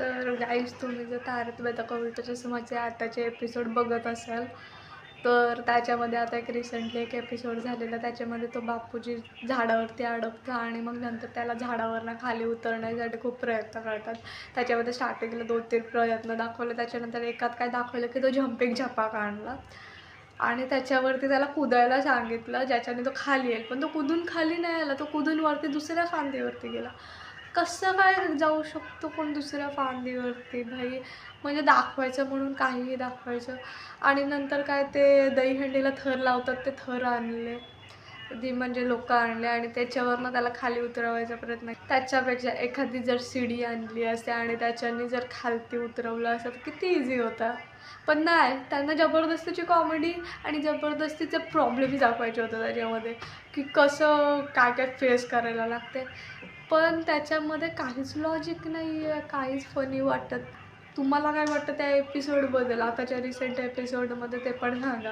तर गाईज तुम्ही जर तारक मेहता का उल्टा चष्माचे आताचे एपिसोड बघत असाल तर त्याच्यामध्ये आता एक रिसेंटली एक एपिसोड झालेला, त्याच्यामध्ये तो बापूजी झाडावरती अडकतो आणि मग नंतर त्याला झाडावरनं खाली उतरण्यासाठी खूप प्रयत्न करतात. त्याच्यामध्ये स्टार्टिंगला 2-3 प्रयत्न दाखवले, त्याच्यानंतर एकात काय दाखवलं की तो जम्पिंग झपाक आणला आणि त्याच्यावरती त्याला कुदायला सांगितलं ज्याच्याने तो खाली येईल, पण तो कुदून खाली नाही आला, तो कुदून वरती दुसऱ्या फांदीवरती गेला. कसं काय जाऊ शकतो कोण दुसऱ्या फांदीवरती भाई, म्हणजे दाखवायचं म्हणून काहीही दाखवायचं. आणि नंतर काय ते दहीहंडीला थर लावतात, ते थर आणले ती म्हणजे लोक आणले आणि त्याच्यावरनं त्याला खाली उतरवायचा प्रयत्न. त्याच्यापेक्षा एखादी जर शिडी आणली असते आणि त्याच्याने जर खालती उतरवलं असतं तर किती इझी होता. पण नाही, त्यांना जबरदस्तीची कॉमेडी आणि जबरदस्तीचे प्रॉब्लेम्स दाखवायचे होते त्याच्यामध्ये की कसं काय काय फेस करायला लागते. पण त्याच्यामध्ये काहीच लॉजिक नाही आहे, काहीच फनी वाटत. तुम्हाला काय वाटतं त्या एपिसोडबद्दल, आताच्या रिसेंट एपिसोडमध्ये ते पण सांगा.